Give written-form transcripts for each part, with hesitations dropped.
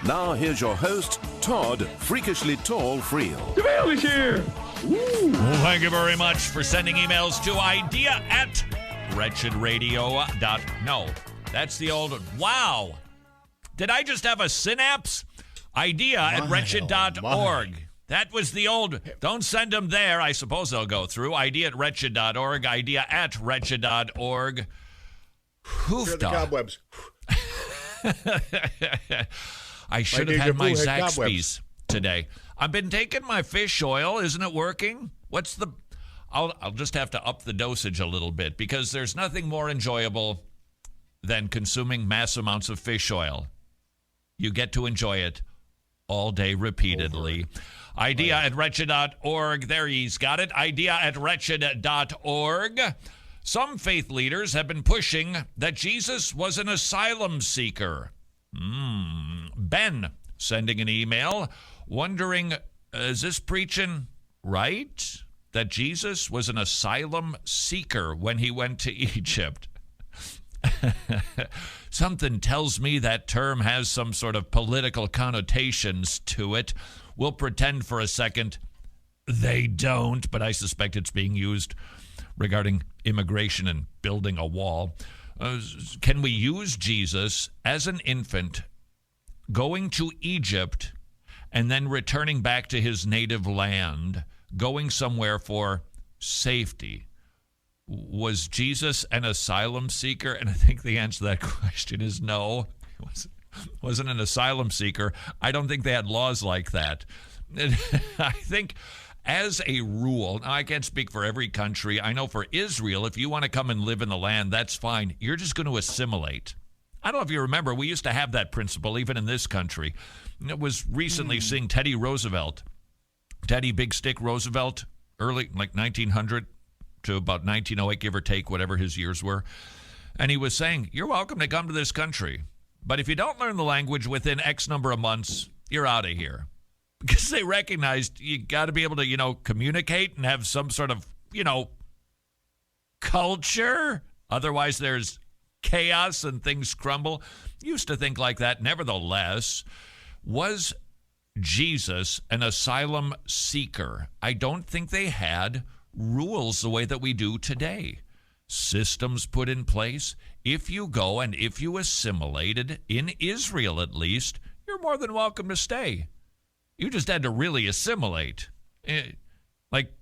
Now here's your host, Todd Freakishly Tall Friel. The mail is here! Ooh. Well, thank you very much for sending emails to idea@wretchedradio. No, that's the old... Wow! Did I just have a synapse? Idea@wretched.org. That was the old... Don't send them there. I suppose they'll go through. Idea@wretched.org. Idea@wretched.org. Clear the cobwebs. I should have had my Zaxby's today. I've been taking my fish oil. Isn't it working? What's the... I'll just have to up the dosage a little bit because there's nothing more enjoyable than consuming mass amounts of fish oil. You get to enjoy it all day repeatedly. Idea@wretched.org. There, he's got it. Idea@wretched.org. Some faith leaders have been pushing that Jesus was an asylum seeker. Ben sending an email wondering, is this preaching right? That Jesus was an asylum seeker when he went to Egypt. Something tells me that term has some sort of political connotations to it. We'll pretend for a second they don't, but I suspect it's being used regarding immigration and building a wall. Can we use Jesus as an infant going to Egypt and then returning back to his native land, going somewhere for safety? Was Jesus an asylum seeker? And I think the answer to that question is no. He wasn't an asylum seeker. I don't think they had laws like that. I think as a rule, now I can't speak for every country. I know for Israel, if you want to come and live in the land, that's fine. You're just going to assimilate. I don't know if you remember, we used to have that principle even in this country. It was recently seeing Teddy Big Stick Roosevelt, early, like 1900 to about 1908, give or take, whatever his years were. And he was saying, you're welcome to come to this country. But if you don't learn the language within X number of months, you're out of here. Because they recognized you got to be able to, communicate and have some sort of, culture. Otherwise, there's chaos and things crumble. Used to think like that. Nevertheless, was Jesus an asylum seeker? I don't think they had rules the way that we do today. Systems put in place. If you go and if you assimilated, in Israel at least, you're more than welcome to stay. You just had to really assimilate. Like,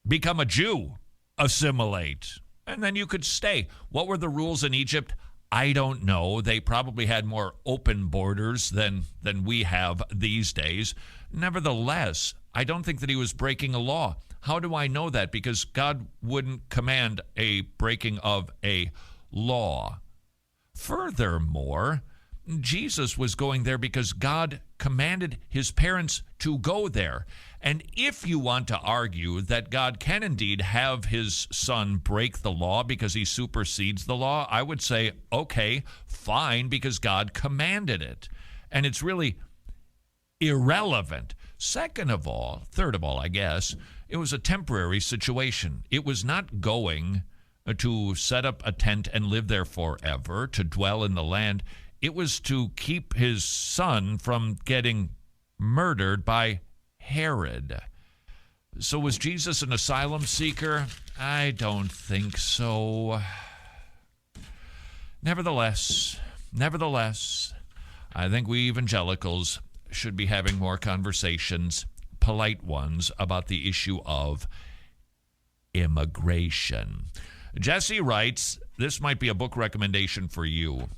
become a Jew. Assimilate. And then you could stay. What were the rules in Egypt? I don't know. They probably had more open borders than we have these days. Nevertheless, I don't think that he was breaking a law. How do I know that? Because God wouldn't command a breaking of a law. Furthermore, Jesus was going there because God commanded his parents to go there. And if you want to argue that God can indeed have his son break the law because he supersedes the law, I would say, okay, fine, because God commanded it. And it's really irrelevant. Third of all, I guess, it was a temporary situation. It was not going to set up a tent and live there forever, to dwell in the land. It was to keep his son from getting murdered by Herod. So was Jesus an asylum seeker? I don't think so. Nevertheless, I think we evangelicals should be having more conversations, polite ones, about the issue of immigration. Jesse writes, this might be a book recommendation for you.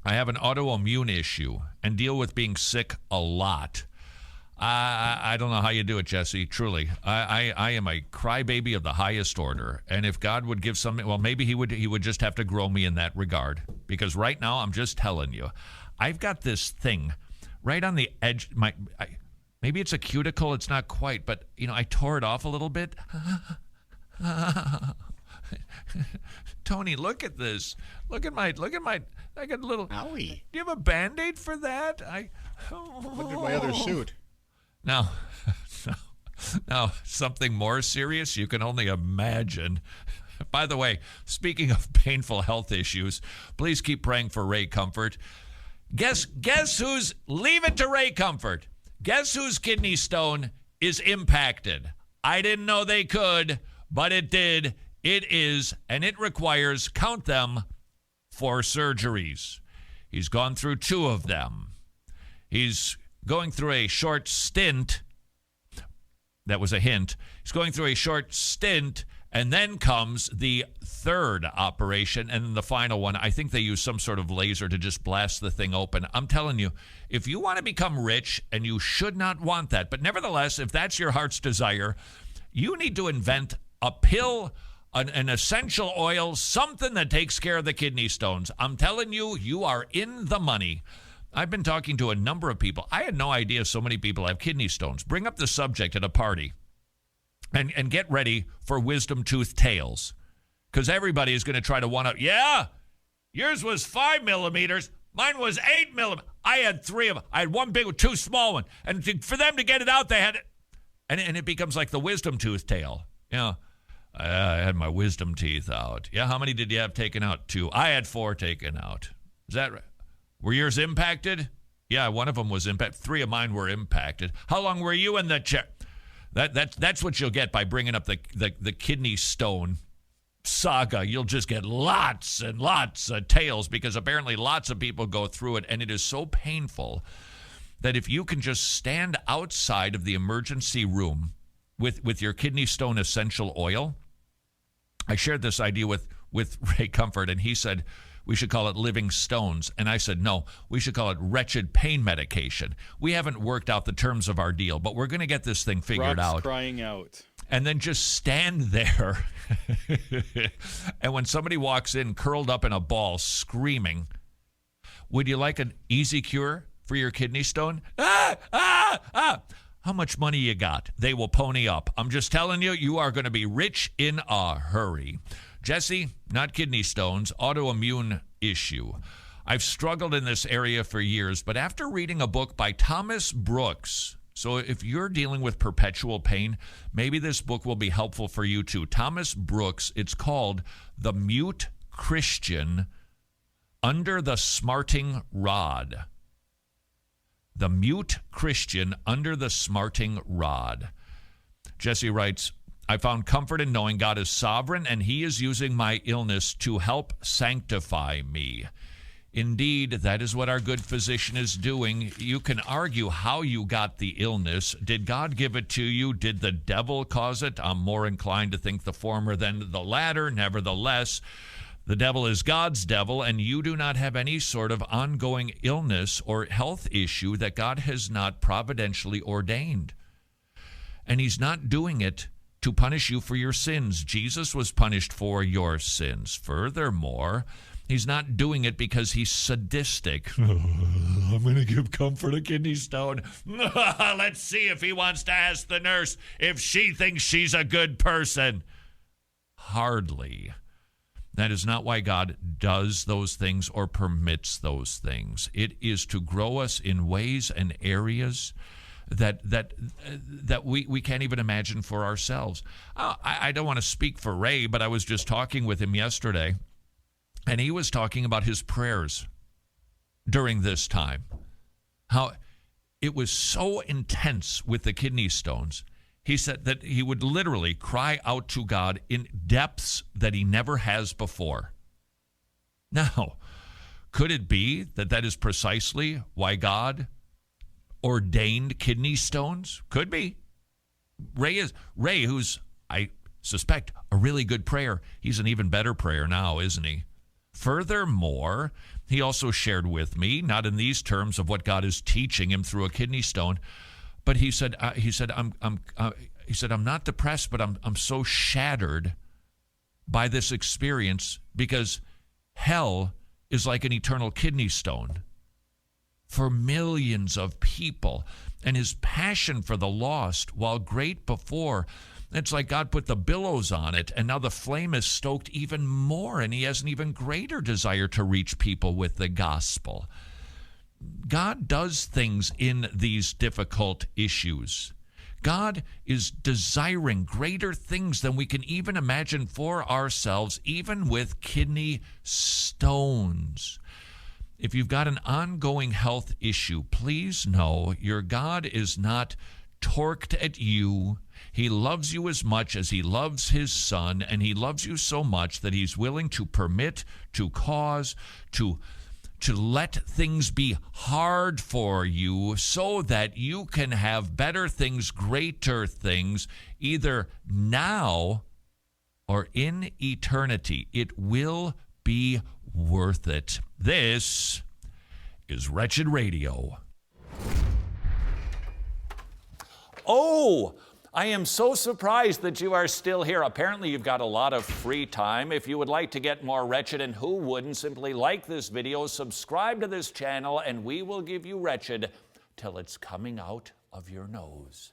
I have an autoimmune issue and deal with being sick a lot. I don't know how you do it, Jesse, truly. I am a crybaby of the highest order. And if God would give something, well, maybe he would just have to grow me in that regard. Because right now, I'm just telling you, I've got this thing right on the edge. Maybe it's a cuticle, it's not quite, but, I tore it off a little bit. Tony, look at this. Look at my, I got a little. Owie. Do you have a Band-Aid for that? Look at my other suit. Now, something more serious you can only imagine. By the way, speaking of painful health issues, please keep praying for Ray Comfort. Guess who's, leave it to Ray Comfort. Guess whose kidney stone is impacted? I didn't know they could, but it did. It is, and it requires, count them, 4 surgeries. He's gone through 2 of them. He's going through a short stint. That was a hint. He's going through a short stint, and then comes the 3rd operation, and the final one. I think they use some sort of laser to just blast the thing open. I'm telling you, if you want to become rich, and you should not want that, but nevertheless, if that's your heart's desire, you need to invent a pill, an essential oil, something that takes care of the kidney stones. I'm telling you, you are in the money. I've been talking to a number of people. I had no idea so many people have kidney stones. Bring up the subject at a party and get ready for wisdom tooth tales, because everybody is going to try to one up. Yeah, yours was 5 millimeters. Mine was 8 millimeters. I had 3 of them. I had 1 big one, 2 small ones. And for them to get it out, they had it. And it becomes like the wisdom tooth tale. You know, I had my wisdom teeth out. Yeah, how many did you have taken out? 2. I had 4 taken out. Is that right? Were yours impacted? Yeah, one of them was impacted. 3 of mine were impacted. How long were you in the chair? That's what you'll get by bringing up the kidney stone saga. You'll just get lots and lots of tales, because apparently lots of people go through it, and it is so painful that if you can just stand outside of the emergency room with your kidney stone essential oil. I shared this idea with Ray Comfort, and he said, we should call it living stones. And I said, no, we should call it wretched pain medication. We haven't worked out the terms of our deal, but we're going to get this thing figured out. Crying out. And then just stand there. And when somebody walks in curled up in a ball screaming, would you like an easy cure for your kidney stone? How much money you got? They will pony up. I'm just telling you, you are going to be rich in a hurry. Jesse, not kidney stones, autoimmune issue. I've struggled in this area for years, but after reading a book by Thomas Brooks, so if you're dealing with perpetual pain, maybe this book will be helpful for you too. Thomas Brooks, it's called The Mute Christian Under the Smarting Rod. The Mute Christian Under the Smarting Rod. Jesse writes, I found comfort in knowing God is sovereign and he is using my illness to help sanctify me. Indeed, that is what our good physician is doing. You can argue how you got the illness. Did God give it to you? Did the devil cause it? I'm more inclined to think the former than the latter. Nevertheless, the devil is God's devil, and you do not have any sort of ongoing illness or health issue that God has not providentially ordained. And he's not doing it to punish you for your sins. Jesus was punished for your sins. Furthermore, he's not doing it because he's sadistic. I'm going to give Comfort a kidney stone. Let's see if he wants to ask the nurse if she thinks she's a good person. Hardly. That is not why God does those things or permits those things. It is to grow us in ways and areas that we can't even imagine for ourselves. I don't want to speak for Ray, but I was just talking with him yesterday, and he was talking about his prayers during this time. How it was so intense with the kidney stones. He said that he would literally cry out to God in depths that he never has before. Now, could it be that is precisely why God ordained kidney stones? Could be. Ray, who's, I suspect, a really good prayer. He's an even better prayer now, isn't he? Furthermore, he also shared with me, not in these terms of what God is teaching him through a kidney stone, but he said, I'm not depressed, but I'm so shattered by this experience because hell is like an eternal kidney stone for millions of people. And his passion for the lost, while great before, it's like God put the billows on it, and now the flame is stoked even more, and he has an even greater desire to reach people with the gospel. God does things in these difficult issues. God is desiring greater things than we can even imagine for ourselves, even with kidney stones. if you've got an ongoing health issue, please know your God is not torqued at you. He loves you as much as he loves his son, and he loves you so much that he's willing to permit, to cause, to let things be hard for you so that you can have better things, greater things, either now or in eternity. It will be worth it. This is Wretched Radio. Oh, I am so surprised that you are still here. Apparently, you've got a lot of free time. If you would like to get more Wretched, and who wouldn't, simply like this video, subscribe to this channel, and we will give you Wretched till it's coming out of your nose.